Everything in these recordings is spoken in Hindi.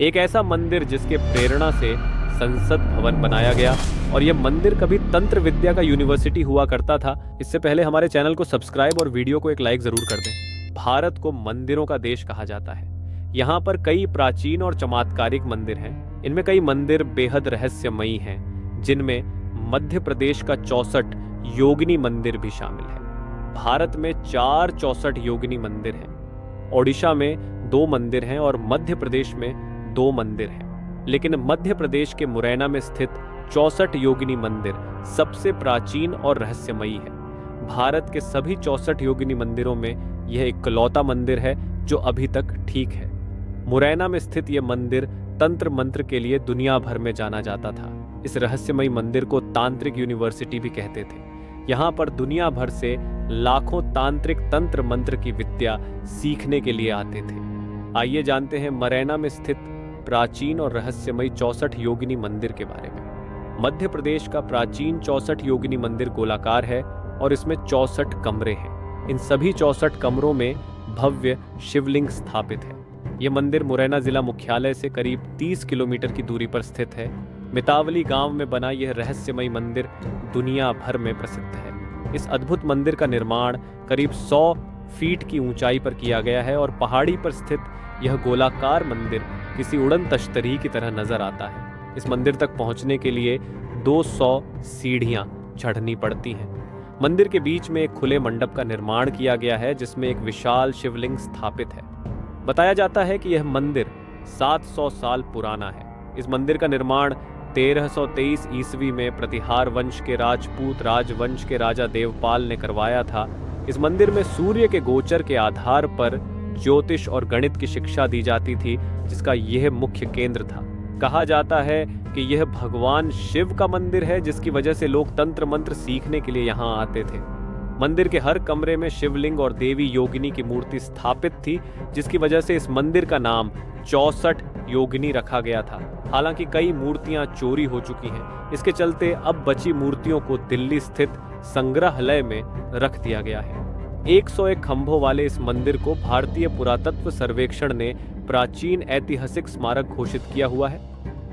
एक ऐसा मंदिर जिसके प्रेरणा से संसद भवन बनाया गया और यह मंदिर कभी तंत्र विद्या का यूनिवर्सिटी हुआ करता था। इससे पहले हमारे चैनल को सब्सक्राइब और वीडियो को एक लाइक जरूर कर दें। भारत को मंदिरों का देश कहा जाता है। यहाँ पर कई प्राचीन और चमत्कारिक मंदिर हैं। इनमें कई मंदिर बेहद रहस्यमयी हैं, जिनमें मध्य प्रदेश का 64 योगिनी मंदिर भी शामिल है। भारत में 4 64 योगिनी मंदिर हैं। ओडिशा में 2 मंदिर हैं और मध्य प्रदेश में 2 मंदिर हैं। लेकिन मध्य प्रदेश के मुरैना में स्थित 64 योगिनी मंदिर सबसे प्राचीन और रहस्यमयी है। भारत के सभी 64 योगिनी मंदिरों में यह इकलौता मंदिर है जो अभी तक ठीक है। मुरैना में स्थित यह मंदिर तंत्र मंत्र के लिए दुनिया भर में जाना जाता था। इस रहस्यमयी मंदिर को तांत्रिक यूनिवर्सिटी भी कहते थे। यहाँ पर दुनिया भर से लाखों तांत्रिक तंत्र मंत्र की विद्या सीखने के लिए आते थे। आइए जानते हैं मुरैना में स्थित प्राचीन और रहस्यमयी 64 योगिनी मंदिर के बारे में। मध्य प्रदेश का प्राचीन 64 योगिनी मंदिर गोलाकार है और इसमें 64 कमरे हैं। इन सभी 64 कमरों में भव्य शिवलिंग स्थापित है। ये मंदिर मुरैना जिला मुख्यालय से करीब 30 किलोमीटर की दूरी पर स्थित है। मितावली गांव में बना यह रहस्यमयी मंदिर दुनिया भर में प्रसिद्ध है। इस अद्भुत मंदिर का निर्माण करीब 100 फीट की ऊंचाई पर किया गया है और पहाड़ी पर स्थित यह गोलाकार मंदिर किसी उड़न तश्तरी की तरह नजर आता है। इस मंदिर तक पहुंचने के लिए 200 सीढ़ियां चढ़नी पड़ती हैं। मंदिर के बीच में एक खुले मंडप का निर्माण किया गया है जिसमें एक विशाल शिवलिंग स्थापित है। बताया जाता है कि यह मंदिर 700 साल पुराना है। इस मंदिर का निर्माण 1323 ईस्वी में प्रतिहार वंश के राजपूत राजवंश के राजा देवपाल ने करवाया था। इस मंदिर में सूर्य के गोचर के आधार पर ज्योतिष और गणित की शिक्षा दी जाती थी, जिसका यह मुख्य केंद्र था। कहा जाता है कि यह भगवान शिव का मंदिर है, जिसकी वजह से लोग तंत्र मंत्र सीखने के लिए यहाँ आते थे। मंदिर के हर कमरे में शिवलिंग और देवी योगिनी की मूर्ति स्थापित थी, जिसकी वजह से इस मंदिर का नाम 64 योगिनी रखा गया था। हालांकि कई मूर्तियां चोरी हो चुकी हैं। इसके चलते अब बची मूर्तियों को दिल्ली स्थित संग्रहालय में रख दिया गया है। 101 खंभों वाले इस मंदिर को भारतीय पुरातत्व सर्वेक्षण ने प्राचीन ऐतिहासिक स्मारक घोषित किया हुआ है।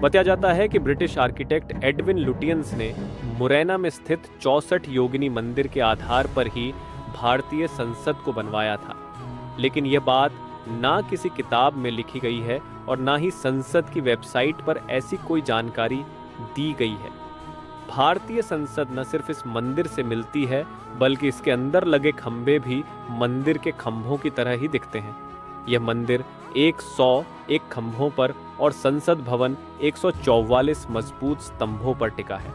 बताया जाता है कि ब्रिटिश आर्किटेक्ट एडविन लुटियंस ने मुरैना में स्थित 64 योगिनी मंदिर के आधार पर ही भारतीय संसद को बनवाया था। लेकिन यह बात ना किसी किताब में लिखी गई है और ना ही संसद की वेबसाइट पर ऐसी कोई जानकारी दी गई है। भारतीय संसद न सिर्फ इस मंदिर से मिलती है, बल्कि इसके अंदर लगे खंभे भी मंदिर के खंभों की तरह ही दिखते हैं। यह मंदिर 101 खंभों पर और संसद भवन 144 मजबूत स्तंभों पर टिका है।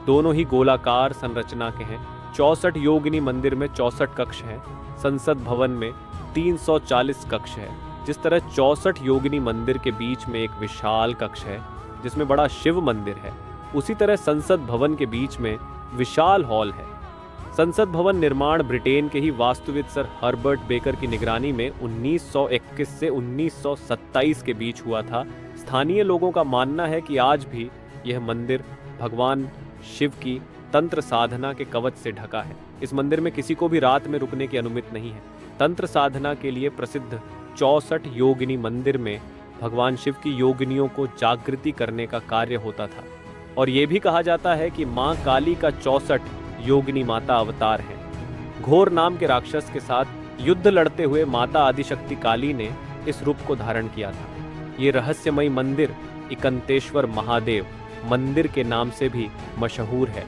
दोनों ही गोलाकार संरचना के हैं। 64 योगिनी मंदिर में 64 कक्ष हैं। संसद भवन में 340 कक्ष है। जिस तरह 64 योगिनी मंदिर के बीच में एक विशाल कक्ष है जिसमें बड़ा शिव मंदिर है, उसी तरह संसद भवन के बीच में विशाल हॉल है। संसद भवन निर्माण ब्रिटेन के ही वास्तुविद सर हर्बर्ट बेकर की निगरानी में 1921 से 1927 के बीच हुआ था। स्थानीय लोगों का मानना है कि आज भी यह मंदिर भगवान शिव की तंत्र साधना के कवच से ढका है। इस मंदिर में किसी को भी रात में रुकने की अनुमति नहीं है। तंत्र साधना के लिए प्रसिद्ध 64 योगिनी मंदिर में भगवान शिव की योगिनियों को जागृति करने का कार्य होता था और ये भी कहा जाता है कि मां काली का 64 योगिनी माता अवतार है। घोर नाम के राक्षस के साथ युद्ध लड़ते हुए माता आदिशक्ति काली ने इस रूप को धारण किया था। ये रहस्यमयी मंदिर इकंतेश्वर महादेव मंदिर के नाम से भी मशहूर है।